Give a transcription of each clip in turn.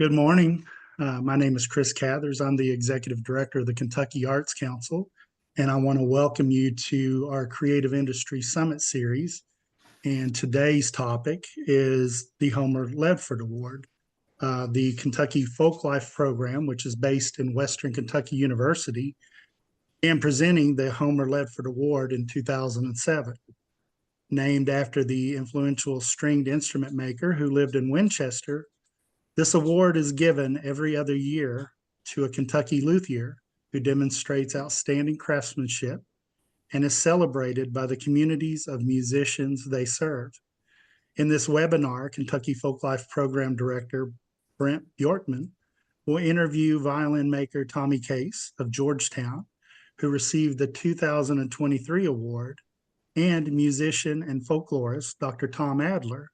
Good morning. My name is Chris Cathers. I'm the Executive Director of the Kentucky Arts Council, and I want to welcome you to our Creative Industry Summit Series. And today's topic is the Homer Ledford Award. The Kentucky Folklife Program, which is based in Western Kentucky University, and presenting the Homer Ledford Award in 2007. Named after the influential stringed instrument maker who lived in Winchester, this award is given every other year to a Kentucky luthier who demonstrates outstanding craftsmanship and is celebrated by the communities of musicians they serve. In this webinar, Kentucky Folklife Program Director Brent Bjorkman will interview violin maker Tommy Case of Georgetown, who received the 2023 award, and musician and folklorist Dr. Tom Adler,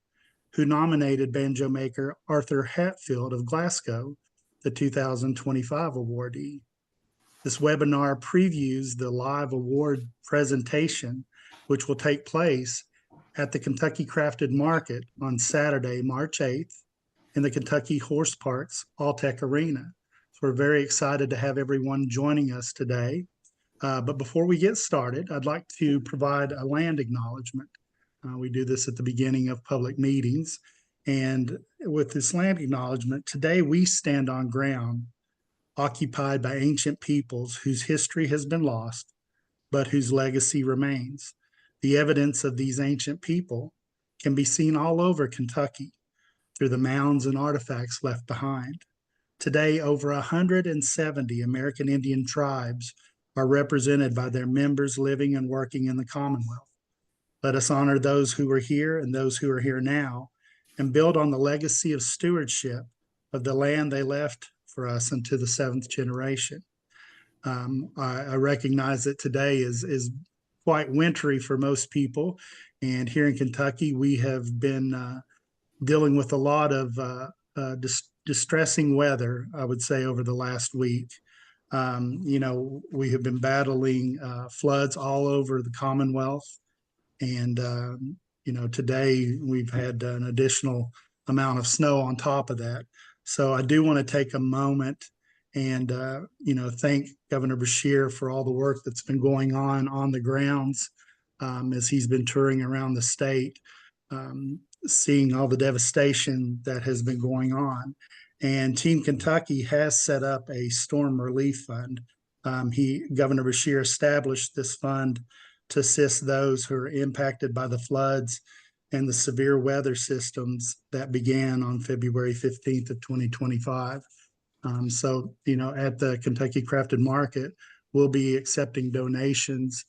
who nominated banjo maker Arthur Hatfield of Glasgow, the 2025 awardee. This webinar previews the live award presentation, which will take place at the Kentucky Crafted Market on Saturday, March 8th, in the Kentucky Horse Park's Alltech Arena. So we're very excited to have everyone joining us today. But before we get started, I'd like to provide a land acknowledgement. We do this at the beginning of public meetings. And with this land acknowledgement, today we stand on ground occupied by ancient peoples whose history has been lost, but whose legacy remains. The evidence of these ancient people can be seen all over Kentucky through the mounds and artifacts left behind. Today, over 170 American Indian tribes are represented by their members living and working in the Commonwealth. Let us honor those who were here and those who are here now, and build on the legacy of stewardship of the land they left for us into the seventh generation. I recognize that today is quite wintry for most people, and here in Kentucky, we have been dealing with a lot of distressing weather, I would say, over the last week. We have been battling floods all over the Commonwealth. And, today we've had an additional amount of snow on top of that. So I do want to take a moment and, thank Governor Beshear for all the work that's been going on the grounds as he's been touring around the state, seeing all the devastation that has been going on. And Team Kentucky has set up a storm relief fund. Governor Beshear established this fund to assist those who are impacted by the floods and the severe weather systems that began on February 15th of 2025. At the Kentucky Crafted Market, we'll be accepting donations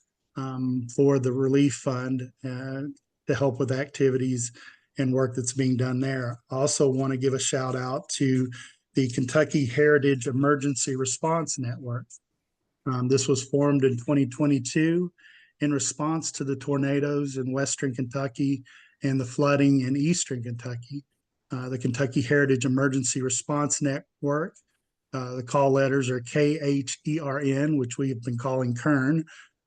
for the relief fund to help with activities and work that's being done there. I also want to give a shout out to the Kentucky Heritage Emergency Response Network. This was formed in 2022 in response to the tornadoes in Western Kentucky and the flooding in Eastern Kentucky. The Kentucky Heritage Emergency Response Network, the call letters are KHERN, which we have been calling KERN,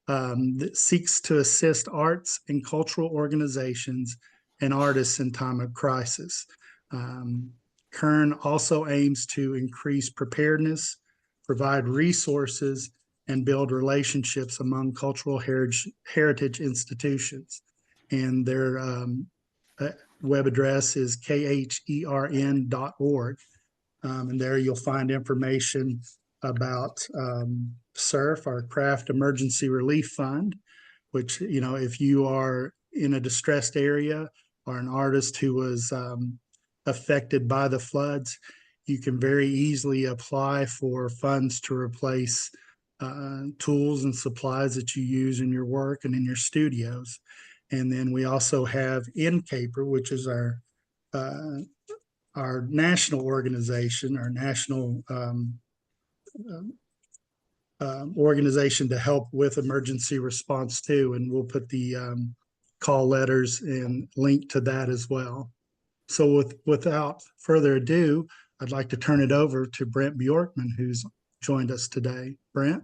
that seeks to assist arts and cultural organizations and artists in time of crisis. KERN also aims to increase preparedness, provide resources, and build relationships among cultural heritage institutions. And their web address is khern.org. And there you'll find information about SURF, our Craft Emergency Relief Fund, which, if you are in a distressed area or an artist who was affected by the floods, you can very easily apply for funds to replace tools and supplies that you use in your work and in your studios. And then we also have NCAPER, which is our national organization, our national organization to help with emergency response too. And we'll put the call letters and link to that as well. So without further ado, I'd like to turn it over to Brent Bjorkman, who's joined us today. Brent?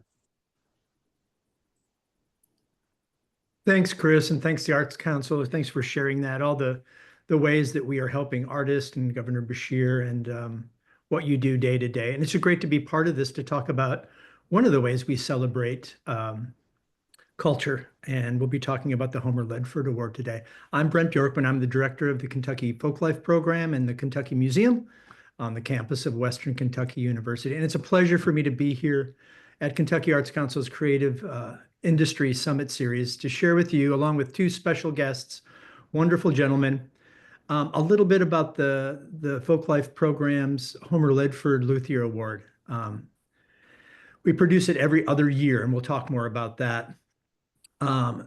Thanks, Chris, and thanks to the Arts Council. Thanks for sharing that, all the ways that we are helping artists and Governor Beshear. And what you do day to day. And it's great to be part of this to talk about one of the ways we celebrate culture. And we'll be talking about the Homer Ledford Award today. I'm Brent Bjorkman. I'm the director of the Kentucky Folklife Program and the Kentucky Museum on the campus of Western Kentucky University. And it's a pleasure for me to be here at Kentucky Arts Council's Creative Industry Summit Series to share with you, along with two special guests, wonderful gentlemen, a little bit about the Folklife Program's Homer Ledford Luthier Award. We produce it every other year, and we'll talk more about that.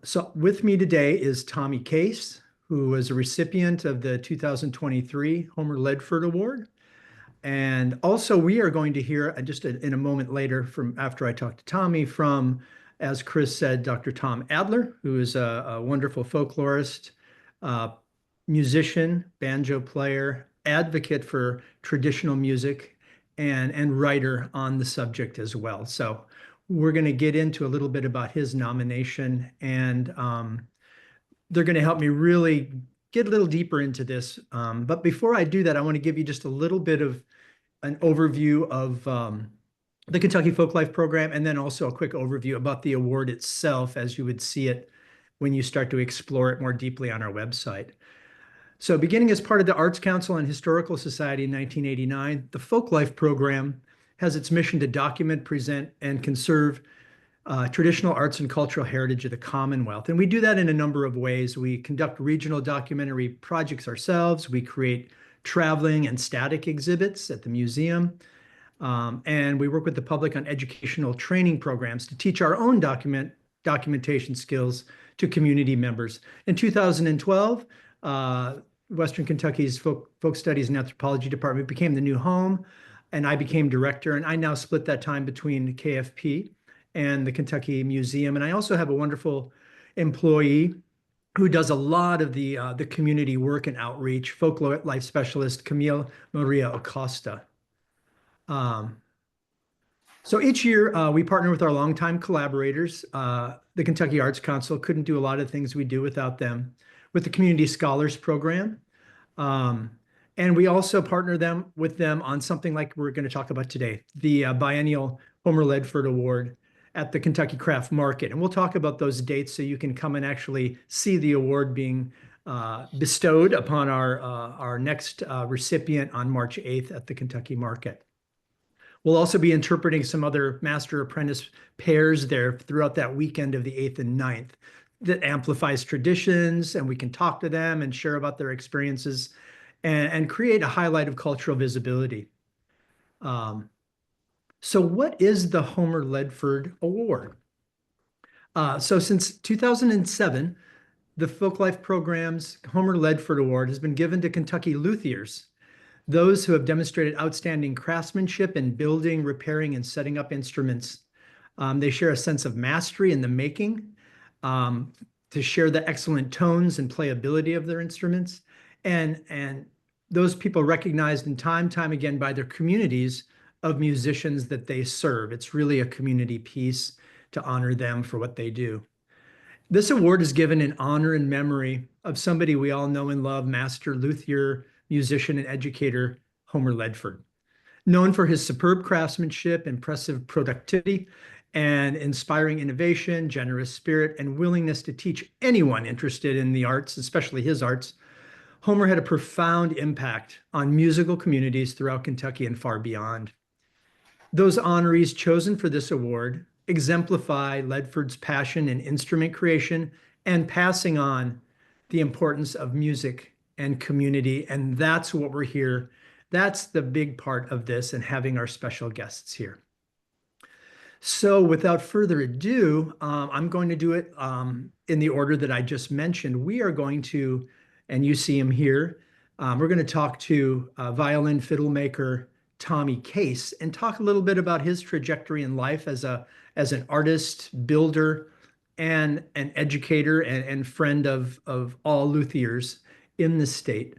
So with me today is Tommy Case, who was a recipient of the 2023 Homer Ledford Award. And also we are going to hear just in a moment later from after I talk to Tommy from, as Chris said, Dr. Tom Adler, who is a wonderful folklorist, musician, banjo player, advocate for traditional music, and writer on the subject as well. So we're going to get into a little bit about his nomination, and they're going to help me really get a little deeper into this. But before I do that, I want to give you just a little bit of an overview of the Kentucky Folklife Program, and then also a quick overview about the award itself as you would see it when you start to explore it more deeply on our website. So beginning as part of the Arts Council and Historical Society in 1989, the Folklife Program has its mission to document, present, and conserve traditional arts and cultural heritage of the Commonwealth. And we do that in a number of ways. We conduct regional documentary projects ourselves. We create traveling and static exhibits at the museum. And we work with the public on educational training programs to teach our own documentation skills to community members. In 2012, Western Kentucky's Folk Studies and Anthropology Department became the new home, and I became director, and I now split that time between KFP and the Kentucky Museum. And I also have a wonderful employee who does a lot of the community work and outreach, folklore life specialist Camille Maria Acosta. So each year we partner with our longtime collaborators. The Kentucky Arts Council couldn't do a lot of things we do without them, with the Community Scholars Program. And we also partner with them on something like we're going to talk about today, the biennial Homer Ledford Award at the Kentucky Craft Market. And we'll talk about those dates so you can come and actually see the award being bestowed upon our next recipient on March 8th at the Kentucky Market. We'll also be interpreting some other master-apprentice pairs there throughout that weekend of the 8th and 9th that amplifies traditions, and we can talk to them and share about their experiences and create a highlight of cultural visibility. So what is the Homer Ledford Award? So since 2007, the Folklife Program's Homer Ledford Award has been given to Kentucky luthiers, those who have demonstrated outstanding craftsmanship in building, repairing, and setting up instruments. They share a sense of mastery in the making, to share the excellent tones and playability of their instruments. And those people recognized in time again by their communities of musicians that they serve. It's really a community piece to honor them for what they do. This award is given in honor and memory of somebody we all know and love, master luthier, musician, and educator, Homer Ledford. Known for his superb craftsmanship, impressive productivity, and inspiring innovation, generous spirit, and willingness to teach anyone interested in the arts, especially his arts, Homer had a profound impact on musical communities throughout Kentucky and far beyond. Those honorees chosen for this award exemplify Ledford's passion in instrument creation and passing on the importance of music and community, and that's what we're here. That's the big part of this, and having our special guests here. So without further ado, I'm going to do it in the order that I just mentioned. We are going to, and you see him here, we're going to talk to violin fiddle maker Tommy Case and talk a little bit about his trajectory in life as an artist, builder, and an educator and friend of all luthiers in the state.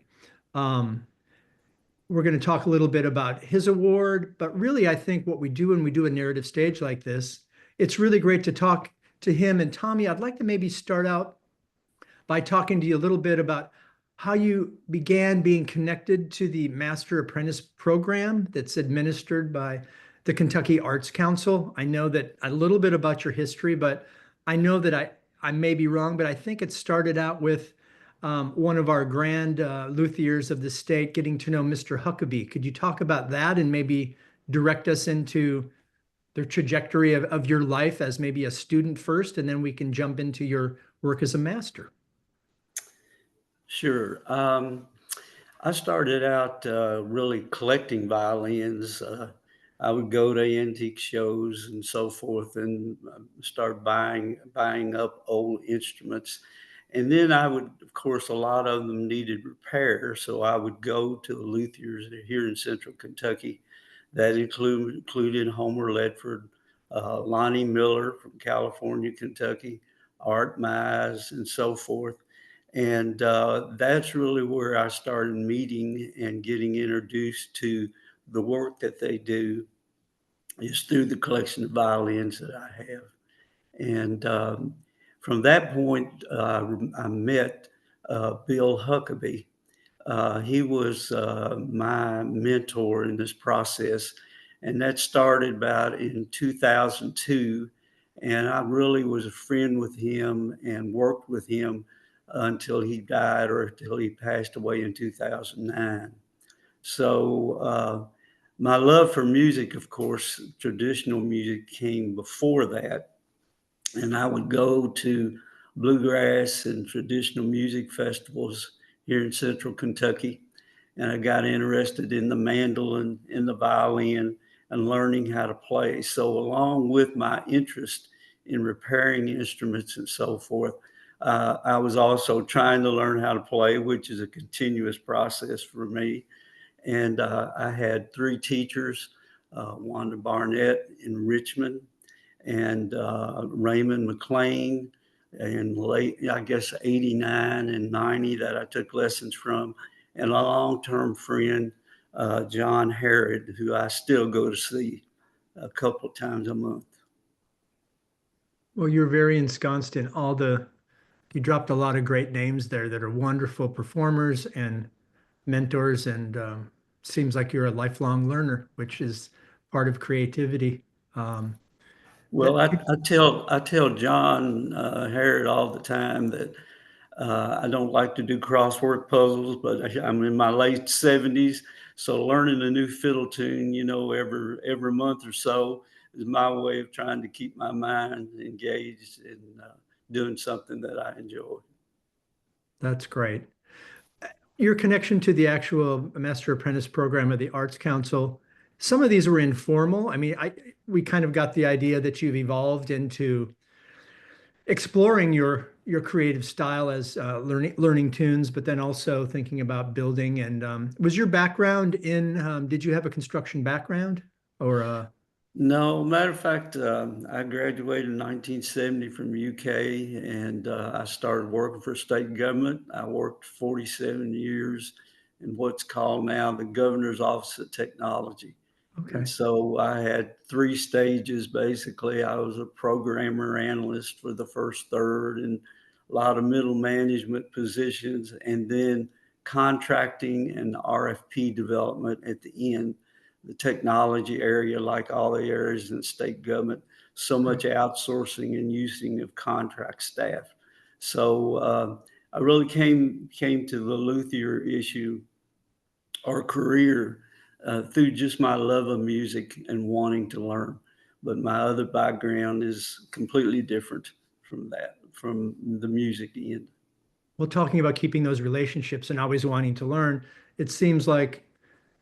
We're going to talk a little bit about his award, but really I think what we do when we do a narrative stage like this, it's really great to talk to him. And Tommy, I'd like to maybe start out by talking to you a little bit about how you began being connected to the Master Apprentice program that's administered by the Kentucky Arts Council. I know that a little bit about your history, but I know that I may be wrong, but I think it started out with one of our grand luthiers of the state getting to know Mr. Huckabee. Could you talk about that and maybe direct us into the trajectory of your life as maybe a student first, and then we can jump into your work as a master? Sure. I started out really collecting violins. I would go to antique shows and so forth, and start buying up old instruments. And then I would, of course, a lot of them needed repair, so I would go to the luthiers here in Central Kentucky. That included Homer Ledford, Lonnie Miller from California, Kentucky, Art Mize, and so forth. And that's really where I started meeting and getting introduced to the work that they do, is through the collection of violins that I have. And from that point, I met Bill Huckabee. He was my mentor in this process, and that started about in 2002. And I really was a friend with him and worked with him until he died, or until he passed away in 2009. So my love for music, of course, traditional music came before that. And I would go to bluegrass and traditional music festivals here in Central Kentucky. And I got interested in the mandolin and the violin and learning how to play. So, along with my interest in repairing instruments and so forth, I was also trying to learn how to play, which is a continuous process for me. And I had three teachers, Wanda Barnett in Richmond, and Raymond McLean in late, I guess, 89 and 90 that I took lessons from, and a long-term friend, John Harrod, who I still go to see a couple of times a month. Well, you're very ensconced in you dropped a lot of great names there that are wonderful performers and mentors, and seems like you're a lifelong learner, which is part of creativity. Um, Well, I tell John Harrod all the time that I don't like to do crossword puzzles, but I'm in my late 70s, so learning a new fiddle tune, every month or so is my way of trying to keep my mind engaged in doing something that I enjoy. that's great. Your connection to the actual Master Apprentice program of the Arts Council, some of these were informal. I mean, we kind of got the idea that you've evolved into exploring your creative style as learning tunes, but then also thinking about building. And was your background in? Did you have a construction background, or? No, matter of fact, I graduated in 1970 from UK, and I started working for state government. I worked 47 years in what's called now the Governor's Office of Technology. And Okay. so I had three stages. Basically, I was a programmer analyst for the first third, and a lot of middle management positions, and then contracting and RFP development at the end. The technology area, like all the areas in state government, so much outsourcing and using of contract staff. So I really came to the luthier issue or career through just my love of music and wanting to learn. But my other background is completely different from that, from the music end. Well, talking about keeping those relationships and always wanting to learn, it seems like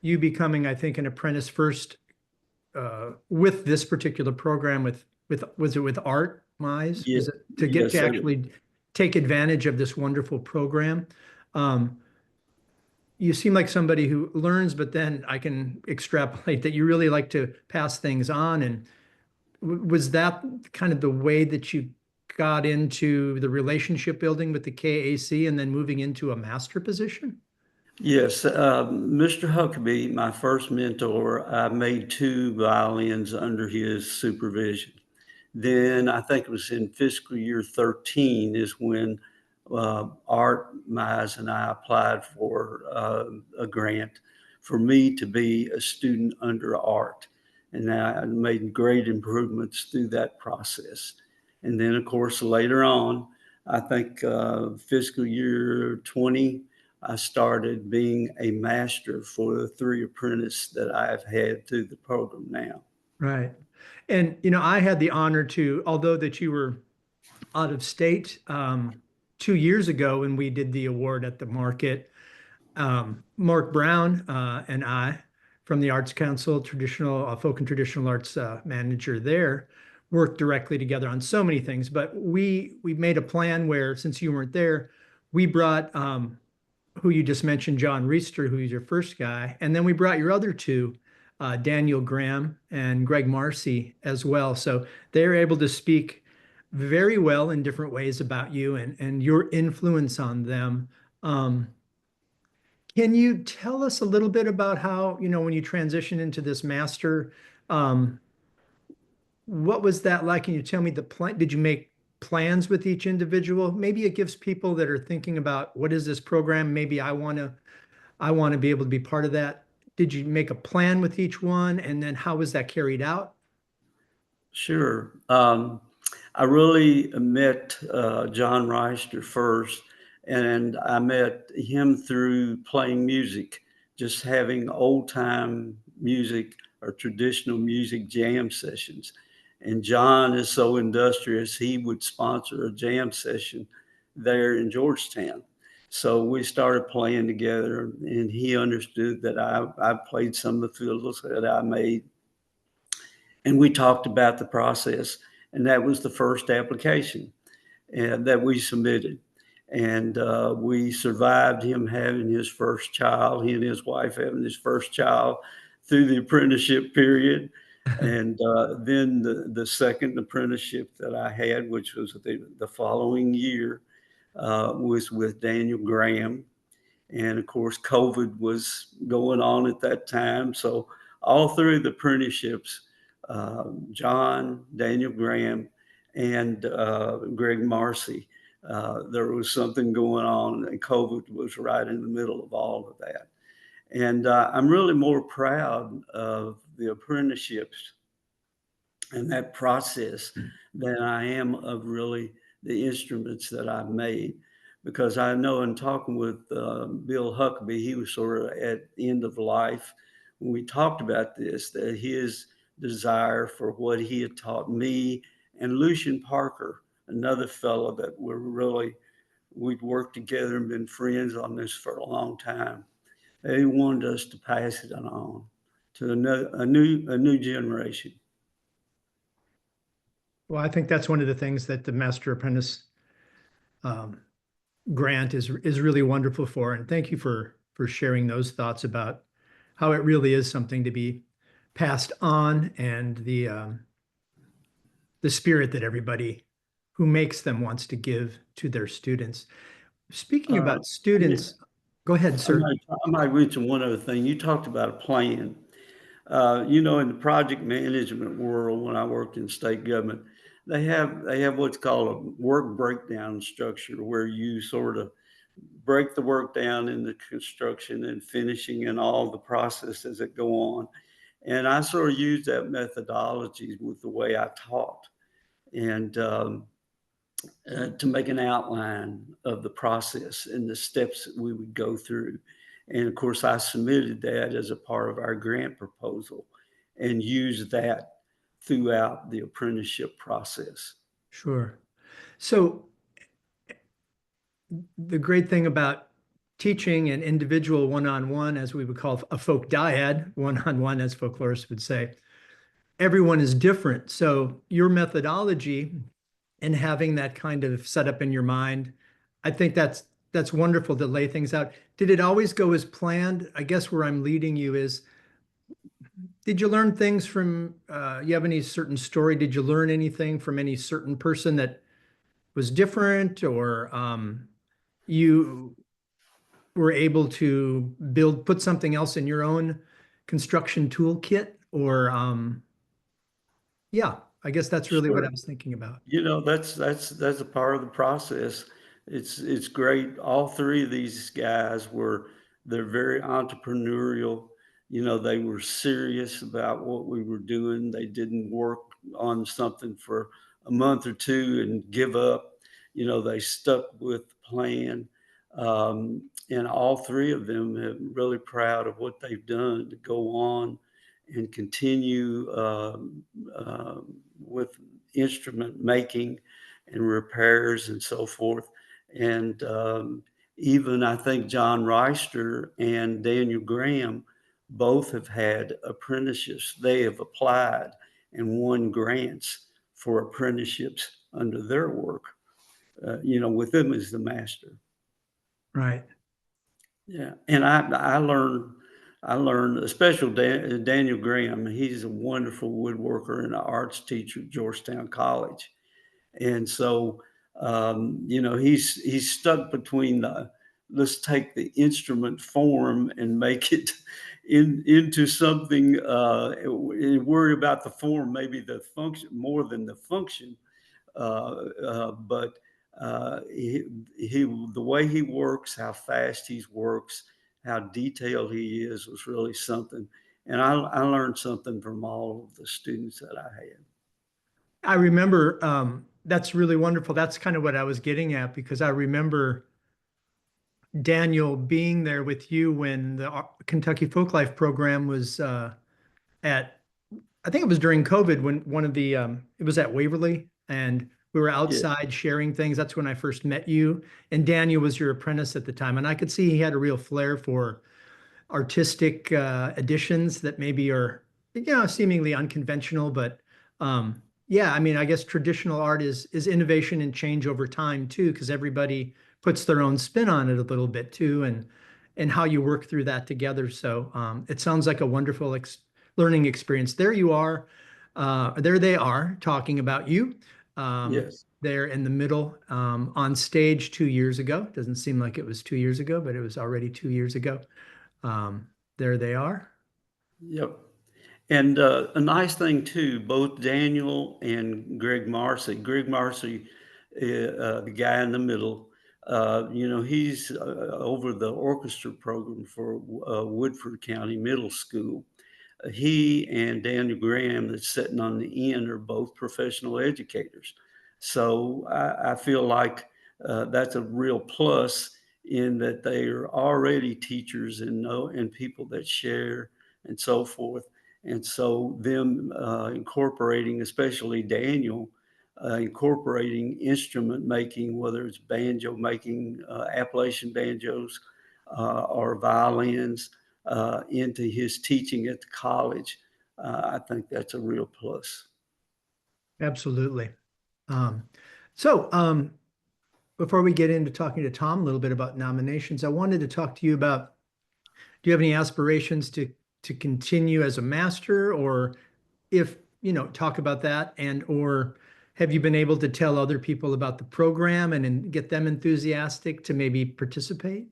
you becoming, I think, an apprentice first with this particular program with was it with Art Mize? Yeah, Is it to get yes, to sir. actually take advantage of this wonderful program? Um, you seem like somebody who learns, but then I can extrapolate that you really like to pass things on. And was that kind of the way that you got into the relationship building with the KAC and then moving into a master position? Yes, Mr. Huckabee, my first mentor, I made two violins under his supervision. Then I think it was in fiscal year 13 is when Art Mize and I applied for a grant for me to be a student under Art. And I made great improvements through that process. And then, of course, later on, I think fiscal year 20, I started being a master for the 3 apprentices that I've had through the program now. Right. And, I had the honor to, although that you were out of state 2 years ago when we did the award at the market, Mark Brown and I, from the Arts Council, traditional folk and traditional arts manager there, worked directly together on so many things. But we made a plan where, since you weren't there, we brought who you just mentioned, John Reister, who's your first guy, and then we brought your other two, Daniel Graham and Greg Marcy as well. So they're able to speak very well in different ways about you and your influence on them. Can you tell us a little bit about how, when you transition into this master, what was that like? Can you tell me the plan? Did you make plans with each individual? Maybe it gives people that are thinking about what is this program? Maybe I want to be able to be part of that. Did you make a plan with each one? And then how was that carried out? Sure. I really met John Reister first, and I met him through playing music, just having old time music or traditional music jam sessions. And John is so industrious, he would sponsor a jam session there in Georgetown. So we started playing together, and he understood that I played some of the fiddles that I made. And we talked about the process, and that was the first application that we submitted. And we survived him having his first child, he and his wife having his first child through the apprenticeship period. And then the second apprenticeship that I had, which was the following year, was with Daniel Graham. And of course, COVID was going on at that time. So all through the apprenticeships, John, Daniel Graham, and Greg Marcy, there was something going on, and COVID was right in the middle of all of that. And I'm really more proud of the apprenticeships and that process than I am of really the instruments that I've made. Because I know in talking with Bill Huckabee, he was sort of at the end of life when we talked about this, that his desire for what he had taught me and Lucian Parker, another fellow that we'd worked together and been friends on this for a long time. They wanted us to pass it on to a new generation. Well, I think that's one of the things that the Master Apprentice grant is really wonderful for. And thank you for sharing those thoughts about how it really is something to be passed on, and the spirit that everybody who makes them wants to give to their students. Speaking about students, go ahead, sir. I might mention one other thing. You talked about a plan. In the project management world, when I worked in state government, they have what's called a work breakdown structure, where you sort of break the work down in the construction and finishing and all the processes that go on. And I sort of used that methodology with the way I taught, and to make an outline of the process and the steps that we would go through. And of course, I submitted that as a part of our grant proposal and used that throughout the apprenticeship process. Sure. So the great thing about teaching an individual one-on-one, as we would call a folk dyad, one-on-one, as folklorists would say, everyone is different. So your methodology and having that kind of set up in your mind, I think that's wonderful to lay things out. Did it always go as planned? I guess where I'm leading you is, did you learn things from, you have any certain story? Did you learn anything from any certain person that was different, or you were able to put something else in your own construction toolkit? Or yeah, I guess that's really what I was thinking about. That's a part of the process. it's great. All three of these guys they're very entrepreneurial. They were serious about what we were doing. They didn't work on something for a month or two and give up. They stuck with the plan. And all three of them are really proud of what they've done to go on and continue with instrument making and repairs and so forth. And even I think John Reister and Daniel Graham both have had apprenticeships. They have applied and won grants for apprenticeships under their work, with them as the master. Right. Yeah. And I learned, especially Daniel Graham. He's a wonderful woodworker and an arts teacher at Georgetown College. And so, he's stuck between let's take the instrument form and make it into something, worry about the form, maybe the function more than the function. But the way he works, how fast he works, how detailed he is was really something. And I learned something from all of the students that I had. I remember that's really wonderful. That's kind of what I was getting at, because I remember Daniel being there with you when the Kentucky Folklife Program was I think it was during COVID when one of the it was at Waverly, and we were outside sharing things. That's when I first met you, and Daniel was your apprentice at the time, and I could see he had a real flair for artistic additions that maybe are, seemingly unconventional, but yeah, I mean, I guess traditional art is innovation and change over time too, because everybody puts their own spin on it a little bit too, and how you work through that together. So it sounds like a wonderful learning experience. There you are, there they are talking about you. Yes. There in the middle, on stage 2 years ago. Doesn't seem like it was 2 years ago, but it was already 2 years ago. There they are. Yep. And a nice thing too, both Daniel and Greg Marcy, the guy in the middle, he's over the orchestra program for Woodford County Middle School. He and Daniel Graham, that's sitting on the end, are both professional educators. So I feel like that's a real plus in that they are already teachers and people that share and so forth. And so them incorporating, especially Daniel, incorporating instrument making, whether it's banjo making, Appalachian banjos or violins, into his teaching at the college, I think that's a real plus. Absolutely. So before we get into talking to Tom a little bit about nominations, I wanted to talk to you about, do you have any aspirations to continue as a master, or if, talk about that, and or have you been able to tell other people about the program and get them enthusiastic to maybe participate?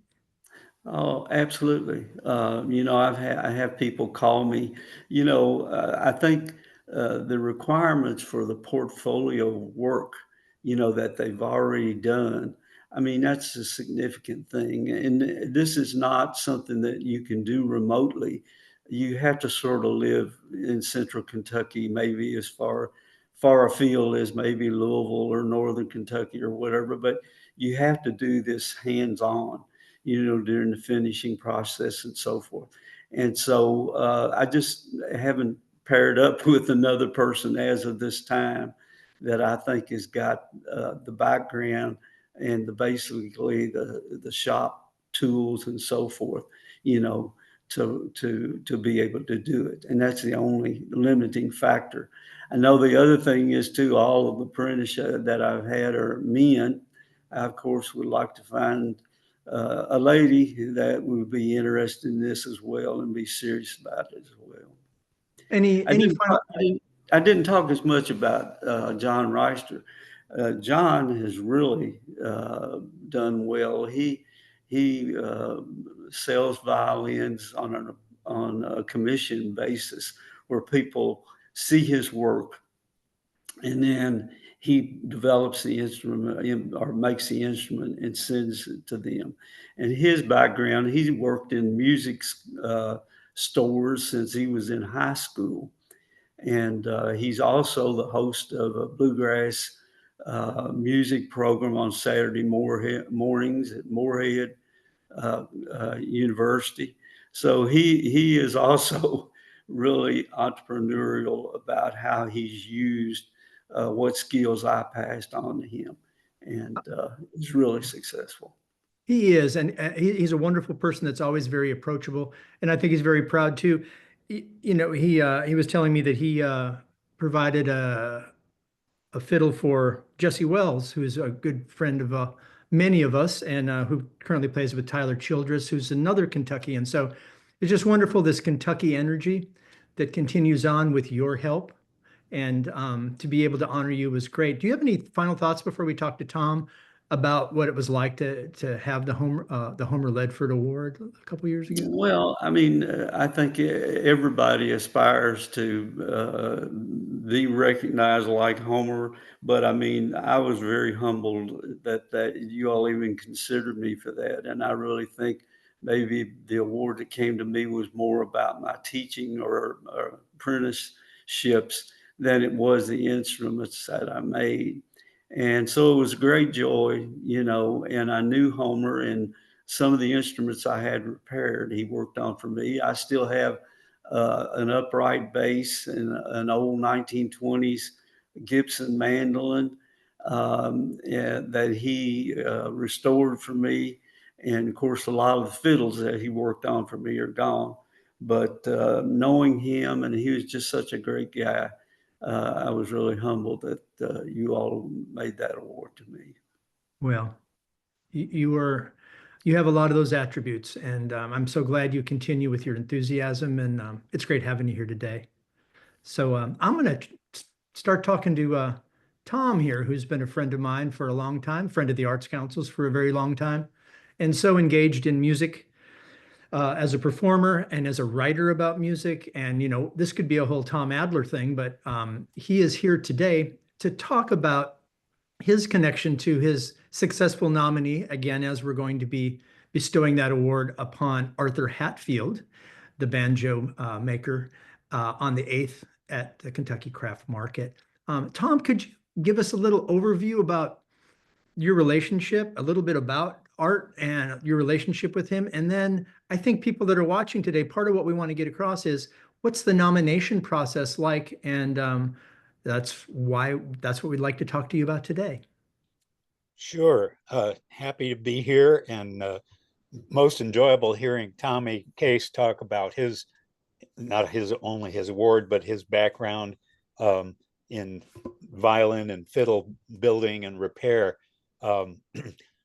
Oh, absolutely. I have people call me. I think the requirements for the portfolio work, that they've already done. I mean, that's a significant thing. And this is not something that you can do remotely. You have to sort of live in central Kentucky, maybe as far afield as maybe Louisville or northern Kentucky or whatever, but you have to do this hands-on, during the finishing process and so forth. And so I just haven't paired up with another person as of this time that I think has got the background and basically the shop tools and so forth, to be able to do it. And that's the only limiting factor. I know the other thing is too, all of the apprentices that I've had are men. I, of course, would like to find a lady that would be interested in this as well and be serious about it as well. Any final? I didn't talk as much about John Reister. John has really done well. He sells violins on a commission basis where people see his work, and then he develops the instrument or makes the instrument and sends it to them. And his background, he worked in music stores since he was in high school. And he's also the host of a bluegrass music program on Saturday mornings at Moorhead University. So he is also really entrepreneurial about how he's used what skills I passed on to him, and he's really successful. He is, and he's a wonderful person that's always very approachable, and I think he's very proud too. You know, he was telling me that he provided a fiddle for Jesse Wells, who's a good friend of many of us, and who currently plays with Tyler Childress, who's another Kentuckian. So it's just wonderful, this Kentucky energy that continues on with your help. And to be able to honor you was great. Do you have any final thoughts before we talk to Tom about what it was like to have the Homer Ledford Award a couple years ago? Well, I mean, I think everybody aspires to be recognized like Homer, but I mean, I was very humbled that you all even considered me for that, and I really think maybe the award that came to me was more about my teaching or apprenticeships than it was the instruments that I made. And so it was a great joy, you know, and I knew Homer, and some of the instruments I had repaired, he worked on for me. I still have an upright bass and an old 1920s Gibson mandolin that he restored for me. And of course, a lot of the fiddles that he worked on for me are gone. But knowing him, and he was just such a great guy, I was really humbled that you all made that award to me. Well, you have a lot of those attributes, and I'm so glad you continue with your enthusiasm, and it's great having you here today. So I'm going to start talking to Tom here, who's been a friend of mine for a long time, friend of the Arts Councils for a very long time, and so engaged in music as a performer and as a writer about music. And, you know, this could be a whole Tom Adler thing, but he is here today to talk about his connection to his successful nominee, again, as we're going to be bestowing that award upon Arthur Hatfield, the banjo maker, on the 8th at the Kentucky Craft Market. Tom, could you give us a little overview about your relationship, a little bit about Art and your relationship with him? And then I think people that are watching today, part of what we want to get across is what's the nomination process like? And that's what we'd like to talk to you about today. Sure. Happy to be here, and most enjoyable hearing Tommy Case talk about not only his award, but his background in violin and fiddle building and repair.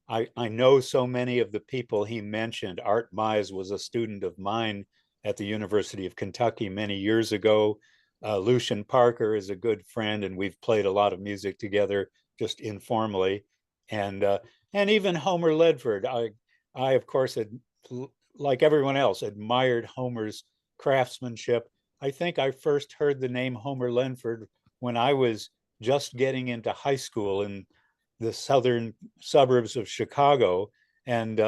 I know so many of the people he mentioned. Art Mize was a student of mine at the University of Kentucky many years ago. Lucian Parker is a good friend, and we've played a lot of music together just informally. And even Homer Ledford. I of course had, like everyone else, admired Homer's craftsmanship. I think I first heard the name Homer Ledford when I was just getting into high school in the southern suburbs of Chicago. And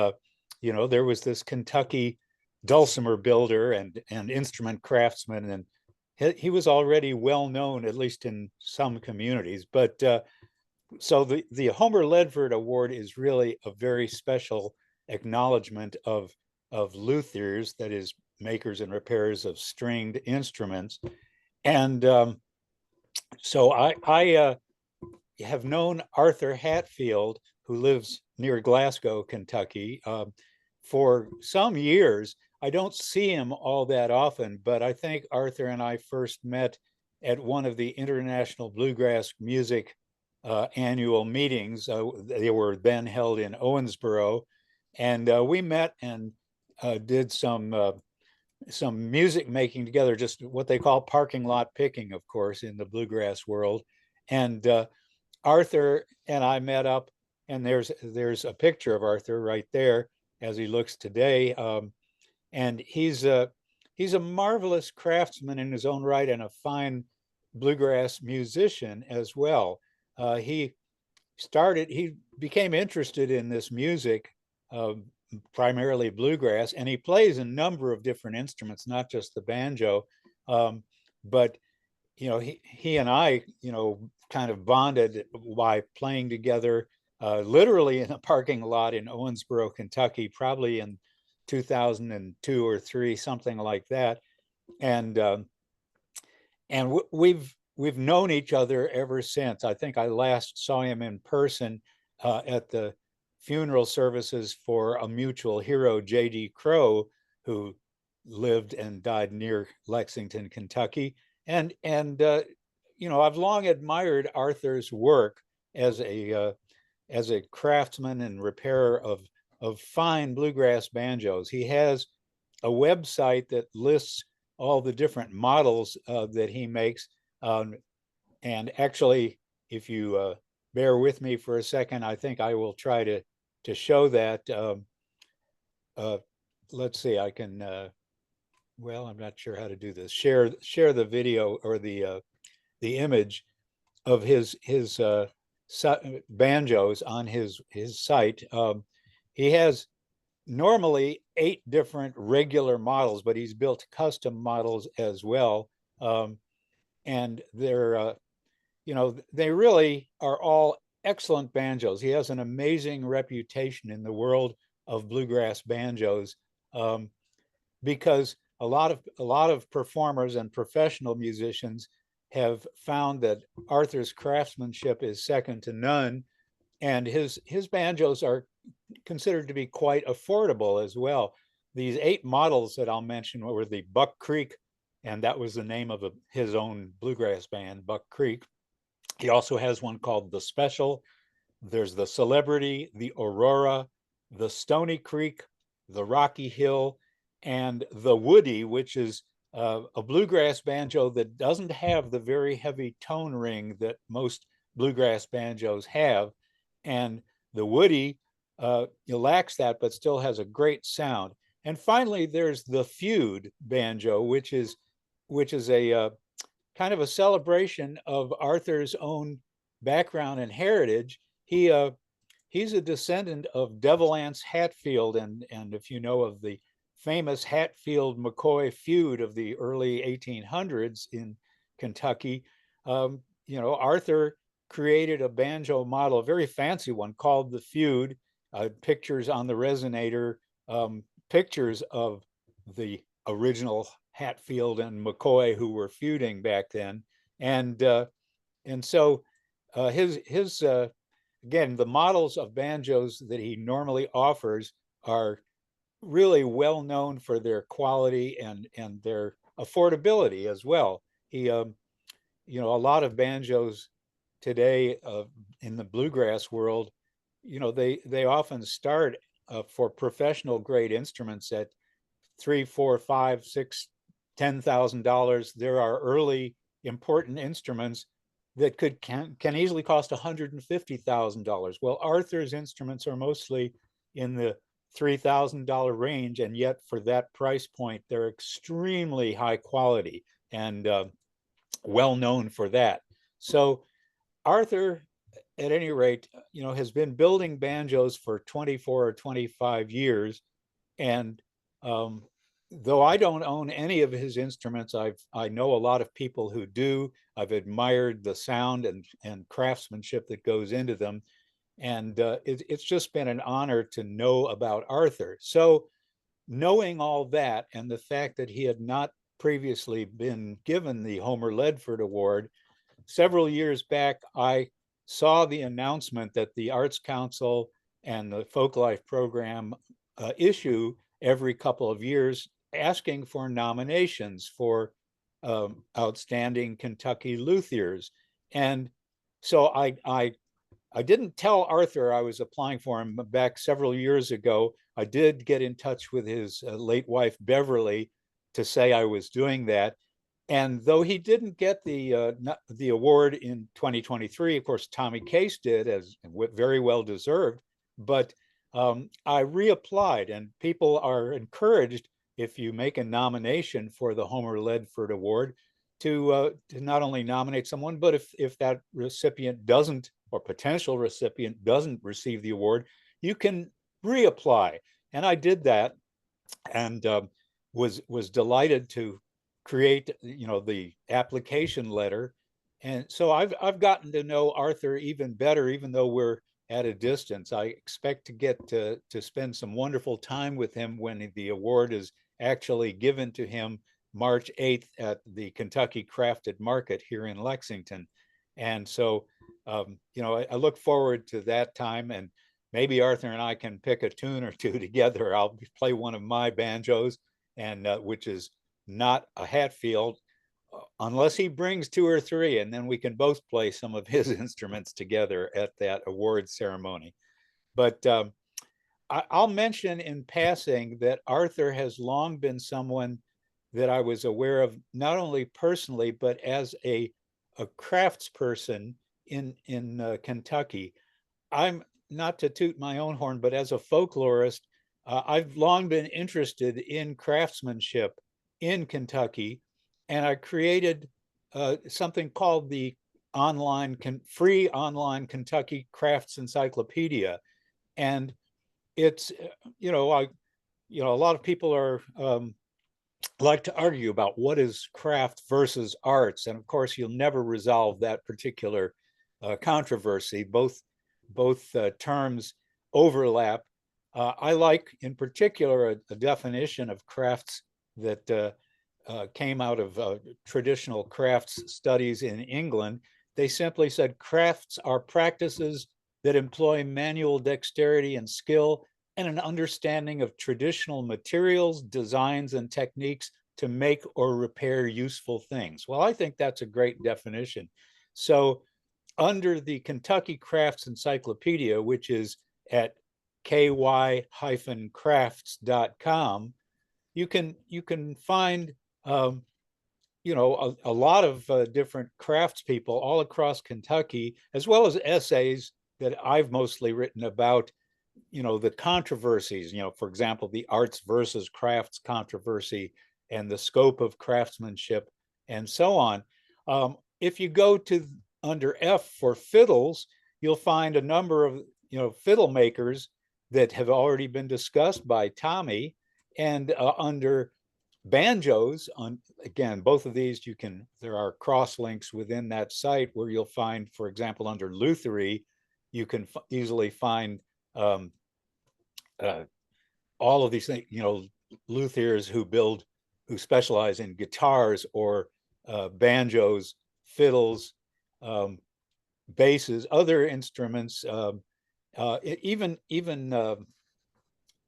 you know, there was this Kentucky dulcimer builder and instrument craftsman, and he was already well known, at least in some communities. But so the Homer Ledford Award is really a very special acknowledgement of luthiers, that is, makers and repairers of stringed instruments. And so I have known Arthur Hatfield, who lives near Glasgow, Kentucky, for some years. I don't see him all that often, but I think Arthur and I first met at one of the International Bluegrass Music annual meetings. They were then held in Owensboro, and we met and did some music making together, just what they call parking lot picking, of course, in the bluegrass world. And Arthur and I met up, and there's a picture of Arthur right there as he looks today. And he's a marvelous craftsman in his own right, and a fine bluegrass musician as well. he became interested in this music, primarily bluegrass, and he plays a number of different instruments, not just the banjo. But he and I, kind of bonded by playing together, literally in a parking lot in Owensboro, Kentucky, probably in 2002 or three, something like that. And we've known each other ever since. I think I last saw him in person at the funeral services for a mutual hero, J.D. Crowe, who lived and died near Lexington, Kentucky. And I've long admired Arthur's work as a craftsman and repairer of fine bluegrass banjos. He has a website that lists all the different models that he makes. And actually, if you bear with me for a second, I think I will try to show that. Let's see, I can, well, I'm not sure how to do this. Share the video or the image of his banjos on his site. He has normally 8 different regular models, but he's built custom models as well. And they're, they really are all excellent banjos. He has an amazing reputation in the world of bluegrass banjos, because a lot of performers and professional musicians have found that Arthur's craftsmanship is second to none, and his banjos are considered to be quite affordable as well. These 8 models that I'll mention were the Buck Creek, and that was the name of his own bluegrass band, Buck Creek. He also has one called the Special. There's the Celebrity, the Aurora, the Stony Creek, the Rocky Hill, and the Woody, which is a bluegrass banjo that doesn't have the very heavy tone ring that most bluegrass banjos have. And the Woody lacks that, but still has a great sound. And finally, there's the Feud banjo, which is a kind of a celebration of Arthur's own background and heritage. He's a descendant of Devil Anse Hatfield, and if you know of the famous Hatfield-McCoy feud of the early 1800s in Kentucky, Arthur created a banjo model, a very fancy one called the Feud. Pictures on the resonator, pictures of the original Hatfield and McCoy who were feuding back then, and so his again, the models of banjos that he normally offers are really well known for their quality and their affordability as well. He, a lot of banjos today in the bluegrass world, they often start for professional grade instruments at $3,000, $4,000, $5,000, $6,000, $10,000. There are early important instruments that can easily cost $150,000. Well, Arthur's instruments are mostly in the $3,000 range, and yet for that price point, they're extremely high quality and well known for that. So Arthur, at any rate, has been building banjos for 24 or 25 years. And though I don't own any of his instruments, I know a lot of people who do. I've admired the sound and craftsmanship that goes into them. And it's just been an honor to know about Arthur. So knowing all that and the fact that he had not previously been given the Homer Ledford Award, several years back, I saw the announcement that the Arts Council and the Folklife Program issue every couple of years, asking for nominations for outstanding Kentucky luthiers. And so I didn't tell Arthur I was applying for him back several years ago. I did get in touch with his late wife, Beverly, to say I was doing that. And though he didn't get the award in 2023, of course, Tommy Case did, as very well deserved. But I reapplied, and people are encouraged, if you make a nomination for the Homer Ledford Award, to not only nominate someone, but if that recipient doesn't, or potential recipient doesn't receive the award, you can reapply. And I did that, and was delighted to create, the application letter. And so I've gotten to know Arthur even better, even though we're at a distance. I expect to get to spend some wonderful time with him when the award is actually given to him March 8th at the Kentucky Crafted Market here in Lexington. And so, I look forward to that time, and maybe Arthur and I can pick a tune or two together. I'll play one of my banjos, and which is not a Hatfield, unless he brings two or three, and then we can both play some of his instruments together at that award ceremony. But I'll mention in passing that Arthur has long been someone that I was aware of, not only personally, but as a craftsperson in Kentucky. I'm, not to toot my own horn, but as a folklorist, I've long been interested in craftsmanship in Kentucky, and I created something called the free online Kentucky Crafts Encyclopedia. And it's, a lot of people are like to argue about what is craft versus arts. And of course, you'll never resolve that particular controversy. Both terms overlap. I like, in particular, a definition of crafts that came out of traditional crafts studies in England. They simply said crafts are practices that employ manual dexterity and skill and an understanding of traditional materials, designs, and techniques to make or repair useful things. Well, I think that's a great definition. So under the Kentucky Crafts Encyclopedia, which is at ky-crafts.com, you can find a lot of different craftspeople all across Kentucky, as well as essays that I've mostly written about the controversies, for example, the arts versus crafts controversy and the scope of craftsmanship and so on. If you go to under F for fiddles, you'll find a number of fiddle makers that have already been discussed by Tommy. And under banjos, again, both of these there are cross links within that site where you'll find, for example, under luthiery, you can easily find all of these things, luthiers who specialize in guitars or banjos, fiddles, basses, other instruments, even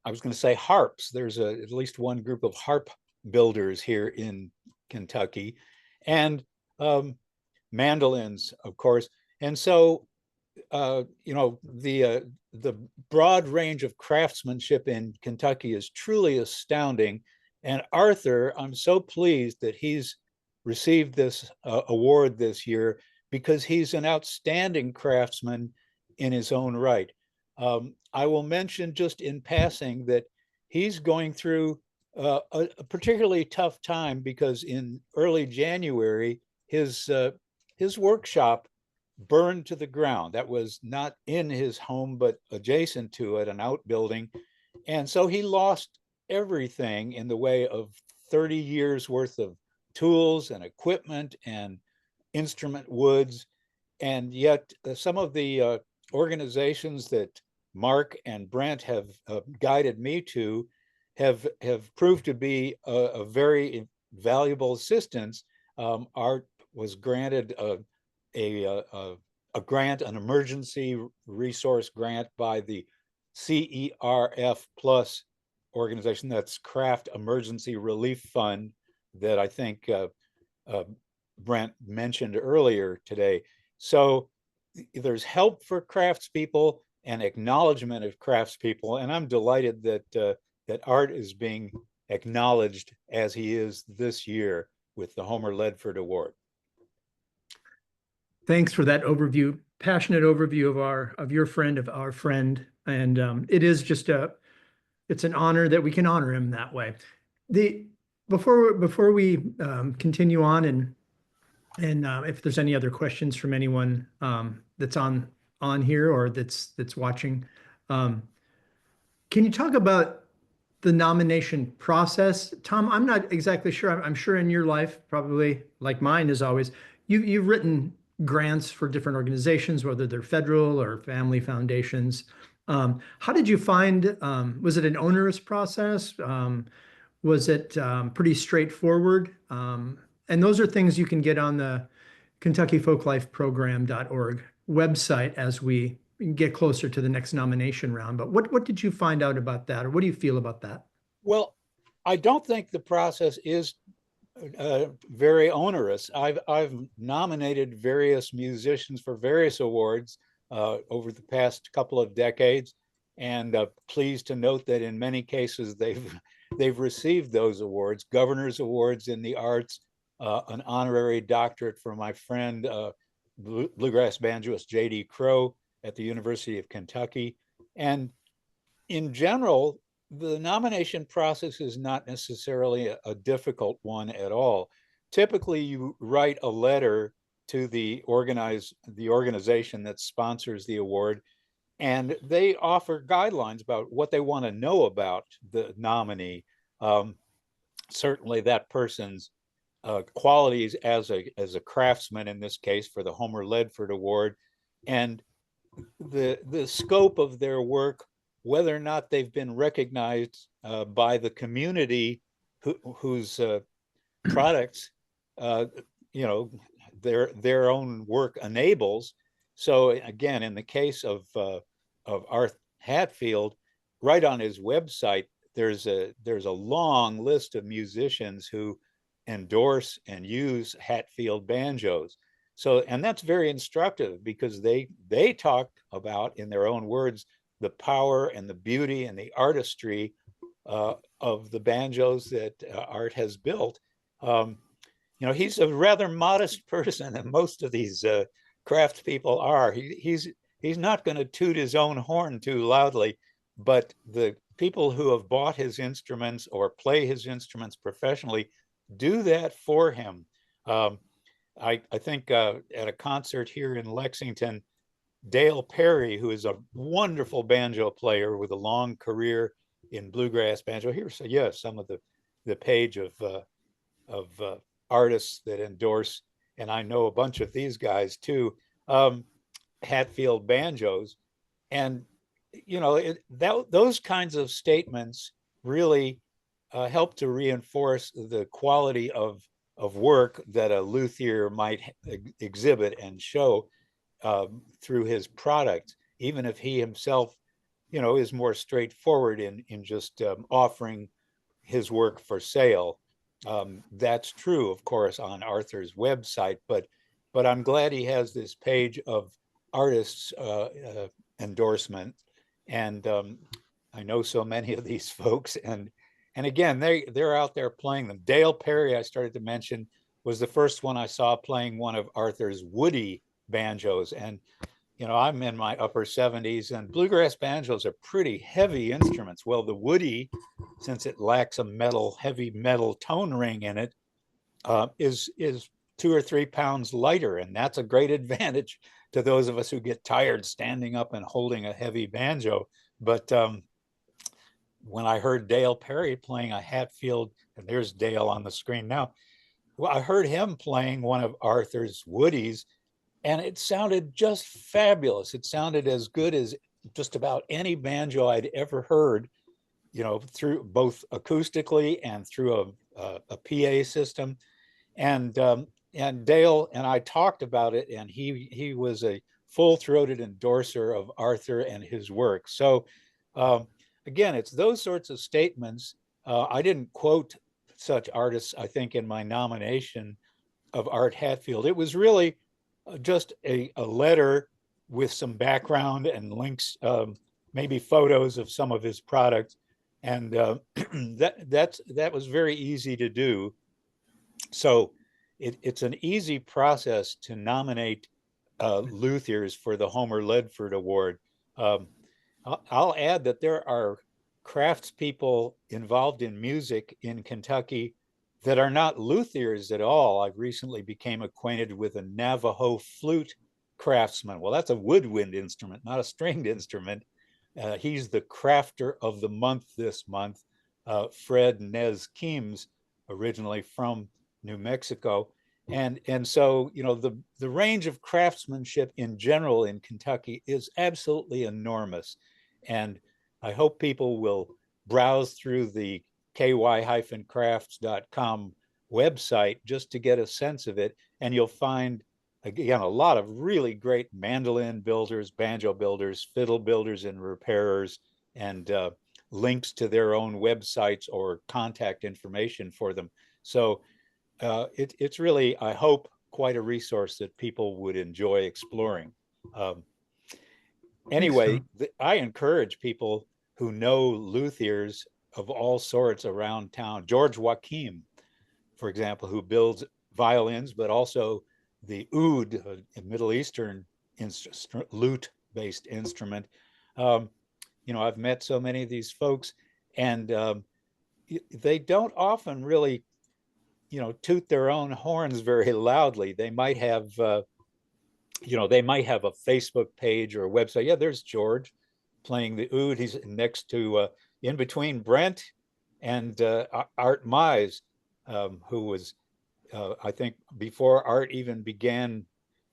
I was going to say harps. There's at least one group of harp builders here in Kentucky, and mandolins, of course. And so, the broad range of craftsmanship in Kentucky is truly astounding. And Arthur, I'm so pleased that he's received this award this year, because he's an outstanding craftsman in his own right. I will mention just in passing that he's going through a particularly tough time, because in early January, his workshop burned to the ground. That was not in his home, but adjacent to it, an outbuilding. And so he lost everything in the way of 30 years worth of tools and equipment and instrument woods. And yet some of the organizations that Mark and Brent have guided me to have proved to be a very valuable assistance. Art was granted a grant, an emergency resource grant by the CERF Plus organization, that's Craft Emergency Relief Fund, that I think Brent mentioned earlier today. So there's help for craftspeople and acknowledgement of craftspeople, and I'm delighted that Art is being acknowledged as he is this year with the Homer Ledford Award. Thanks for that overview, passionate overview of your friend, of our friend, and it is just it's an honor that we can honor him that way. Before we continue on and And if there's any other questions from anyone that's on here or that's watching, um, can you talk about the nomination process? Tom, I'm not exactly sure. I'm sure in your life, probably like mine is always, you've written grants for different organizations, whether they're federal or family foundations. How did you find, was it an onerous process? Was it pretty straightforward? And those are things you can get on the KentuckyFolklifeProgram.org website as we get closer to the next nomination round. But what did you find out about that, or what do you feel about that? Well, I don't think the process is very onerous. I've nominated various musicians for various awards over the past couple of decades, and pleased to note that in many cases they've received those awards, governor's awards in the arts, an honorary doctorate from my friend bluegrass banjoist J.D. Crow at the University of Kentucky, and in general, the nomination process is not necessarily a difficult one at all. Typically, you write a letter to the organization that sponsors the award, and they offer guidelines about what they want to know about the nominee. Certainly, that person's qualities as a craftsman, in this case for the Homer Ledford Award, and the scope of their work, whether or not they've been recognized by the community whose products their own work enables. So again, in the case of Arthur Hatfield, right on his website, there's a long list of musicians who endorse and use Hatfield banjos. So, and that's very instructive because they talk about, in their own words, the power and the beauty and the artistry of the banjos that Art has built. He's a rather modest person, and most of these craft people are. He's not going to toot his own horn too loudly, but the people who have bought his instruments or play his instruments professionally do that for him. I think at a concert here in Lexington, Dale Perry, who is a wonderful banjo player with a long career in bluegrass banjo. Here's some of the page of artists that endorse, and I know a bunch of these guys too, Hatfield banjos, and those kinds of statements really help to reinforce the quality of work that a luthier might exhibit and show through his product, even if he himself, is more straightforward in just offering his work for sale. That's true, of course, on Arthur's website, but I'm glad he has this page of artists' endorsement, and I know so many of these folks, and again, they're out there playing them. Dale Perry, I started to mention, was the first one I saw playing one of Arthur's woody banjos. And, I'm in my upper 70s, and bluegrass banjos are pretty heavy instruments. Well, the woody, since it lacks a heavy metal tone ring in it, is 2 or 3 pounds lighter. And that's a great advantage to those of us who get tired standing up and holding a heavy banjo. But when I heard Dale Perry playing a Hatfield, and there's Dale on the screen now, well, I heard him playing one of Arthur's woodies, and it sounded just fabulous. It sounded as good as just about any banjo I'd ever heard, through both acoustically and through a PA system. And Dale and I talked about it, and he was a full-throated endorser of Arthur and his work. So again, it's those sorts of statements. I didn't quote such artists, I think, in my nomination of Art Hatfield. It was really just a letter with some background and links, maybe photos of some of his products. And that was very easy to do. So it's an easy process to nominate luthiers for the Homer Ledford Award. I'll add that there are craftspeople involved in music in Kentucky that are not luthiers at all. I've recently became acquainted with a Navajo flute craftsman. Well, that's a woodwind instrument, not a stringed instrument. He's the crafter of the month this month, Fred Nez Keems, originally from New Mexico. And so, you know, the range of craftsmanship in general in Kentucky is absolutely enormous. And I hope people will browse through the ky-crafts.com website just to get a sense of it. And you'll find, again, a lot of really great mandolin builders, banjo builders, fiddle builders and repairers, and links to their own websites or contact information for them. So it's really, I hope, quite a resource that people would enjoy exploring. Anyway, I encourage people who know luthiers of all sorts around town. George Joachim, for example, who builds violins, but also the oud, a Middle Eastern lute-based instrument. You know, I've met so many of these folks, and they don't often really, you know, toot their own horns very loudly. They might have, you know, they might have a Facebook page or a website. Yeah, there's George playing the oud. He's next to, in between Brent and Art Mize, who was, I think, before Art even began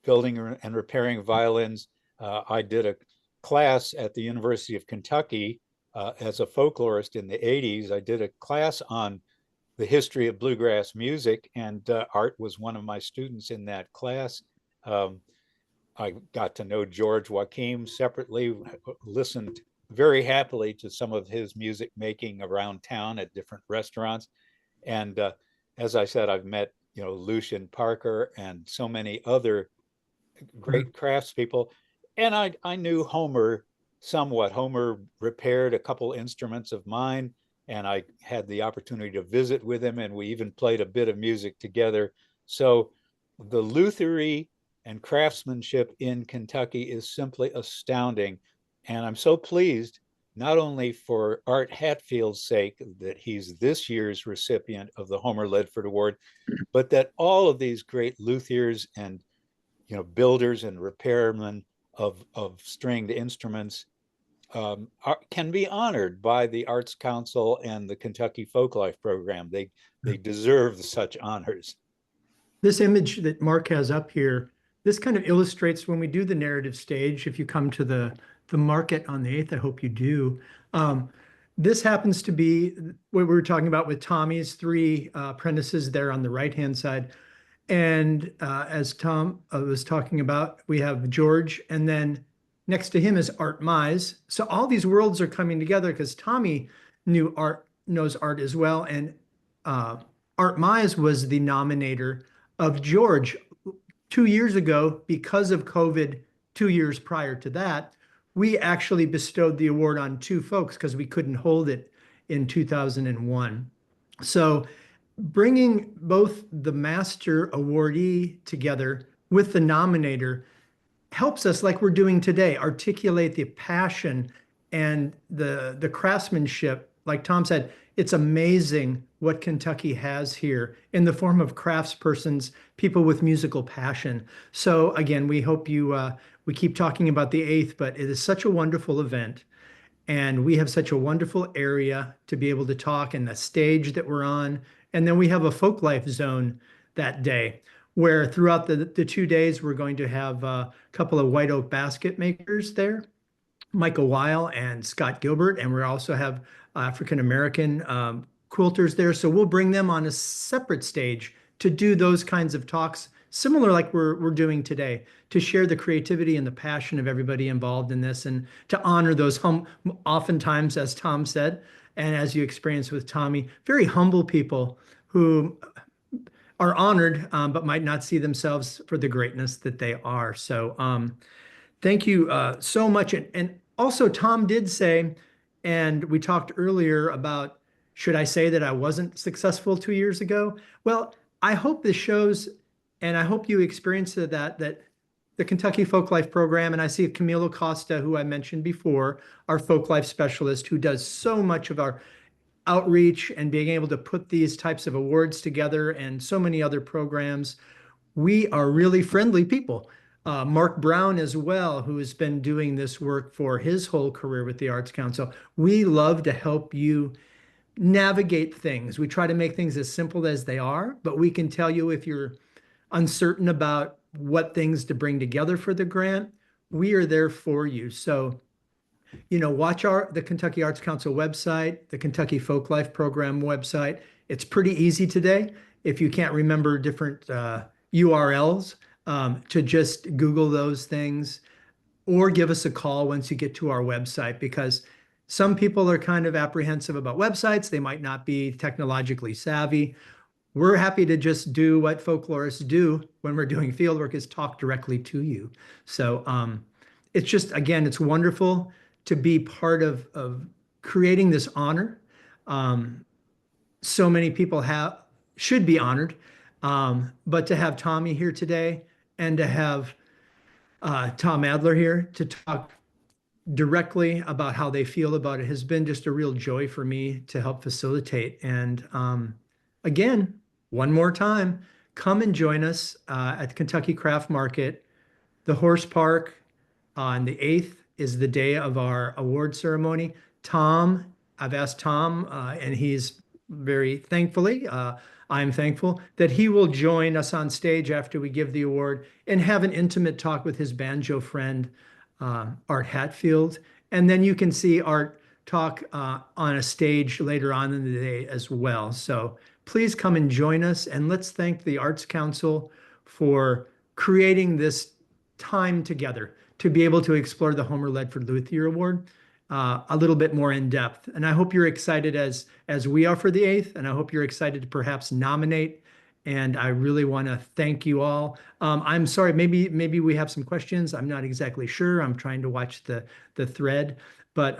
building and repairing violins. I did a class at the University of Kentucky as a folklorist in the 80s. I did a class on the history of bluegrass music, and Art was one of my students in that class. I got to know George Joachim separately, listened very happily to some of his music making around town at different restaurants. And as I said, I've met, you know, Lucian Parker and so many other great craftspeople. And I knew Homer somewhat. Homer repaired a couple instruments of mine, and I had the opportunity to visit with him, and we even played a bit of music together. So the luthiery and craftsmanship in Kentucky is simply astounding. And I'm so pleased, not only for Art Hatfield's sake, that he's this year's recipient of the Homer Ledford Award, but that all of these great luthiers and, you know, builders and repairmen of stringed instruments can be honored by the Arts Council and the Kentucky Folklife Program. They deserve such honors. This image that Mark has up here, this kind of illustrates when we do the narrative stage. If you come to the market on the 8th, I hope you do. This happens to be what we were talking about with Tommy's 3 apprentices there on the right-hand side. And as Tom was talking about, we have George, and then next to him is Art Mize. So all these worlds are coming together because Tommy knows art as well. And Art Mize was the nominator of George 2 years ago. Because of COVID, 2 years prior to that, we actually bestowed the award on 2 folks because we couldn't hold it in 2001. So bringing both the master awardee together with the nominator helps us, like we're doing today, articulate the passion and the craftsmanship. Like Tom said, it's amazing what Kentucky has here in the form of craftspersons, people with musical passion. So again, we hope we keep talking about the 8th, but it is such a wonderful event. And we have such a wonderful area to be able to talk, and the stage that we're on. And then we have a folklife zone that day, where throughout the 2 days, we're going to have a couple of white oak basket makers there, Michael Weil and Scott Gilbert. And we also have African-American quilters there. So we'll bring them on a separate stage to do those kinds of talks, similar like we're doing today, to share the creativity and the passion of everybody involved in this, and to honor those oftentimes, as Tom said, and as you experienced with Tommy, very humble people who are honored, but might not see themselves for the greatness that they are. So thank you so much. And also, Tom did say, and we talked earlier about, should I say that I wasn't successful 2 years ago? Well, I hope this shows, and I hope you experienced that the Kentucky Folklife Program, and I see Camilo Costa, who I mentioned before, our folklife specialist, who does so much of our outreach and being able to put these types of awards together and so many other programs. We are really friendly people. Mark Brown as well, who has been doing this work for his whole career with the Arts Council. We love to help you navigate things. We try to make things as simple as they are, but we can tell you if you're uncertain about what things to bring together for the grant, we are there for you. So, watch the Kentucky Arts Council website, the Kentucky Folklife Program website. It's pretty easy today. If you can't remember different URLs, to just Google those things or give us a call once you get to our website, because some people are kind of apprehensive about websites. They might not be technologically savvy. We're happy to just do what folklorists do when we're doing field work, is talk directly to you. So it's just, again, it's wonderful to be part of creating this honor. So many people should be honored, but to have Tommy here today and to have Tom Adler here to talk directly about how they feel about it has been just a real joy for me to help facilitate. And again, one more time, come and join us at the Kentucky Craft Market, the Horse Park. On the 8th is the day of our award ceremony. I've asked Tom, and he's very thankfully, I'm thankful that he will join us on stage after we give the award and have an intimate talk with his banjo friend, Art Hatfield. And then you can see Art talk on a stage later on in the day as well. So please come and join us, and let's thank the Arts Council for creating this time together to be able to explore the Homer Ledford Luthier Award a little bit more in depth. And I hope you're excited as we are for the 8th, and I hope you're excited to perhaps nominate. And I really want to thank you all. I'm sorry, maybe we have some questions. I'm not exactly sure. I'm trying to watch the thread. But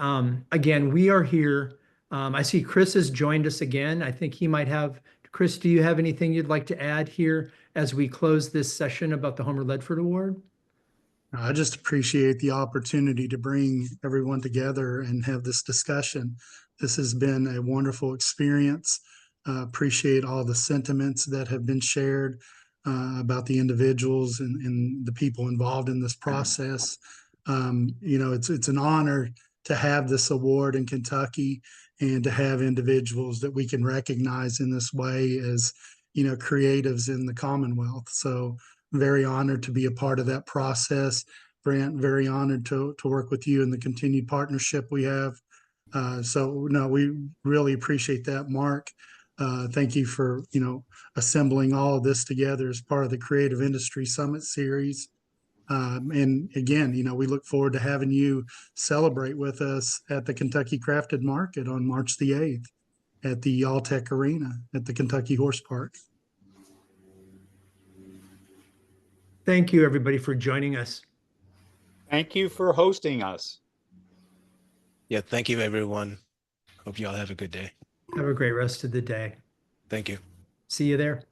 again, we are here. I see Chris has joined us again. I think he might have. Chris, do you have anything you'd like to add here as we close this session about the Homer Ledford Award? I just appreciate the opportunity to bring everyone together and have this discussion. This has been a wonderful experience. Appreciate all the sentiments that have been shared about the individuals and the people involved in this process. It's an honor to have this award in Kentucky and to have individuals that we can recognize in this way as, creatives in the Commonwealth. So very honored to be a part of that process. Brent, very honored to work with you in the continued partnership we have. We really appreciate that, Mark. Thank you for, assembling all of this together as part of the Creative Industry Summit Series. And again, we look forward to having you celebrate with us at the Kentucky Crafted Market on March the 8th at the Alltech Arena at the Kentucky Horse Park. Thank you, everybody, for joining us. Thank you for hosting us. Yeah, thank you, everyone. Hope you all have a good day. Have a great rest of the day. Thank you. See you there.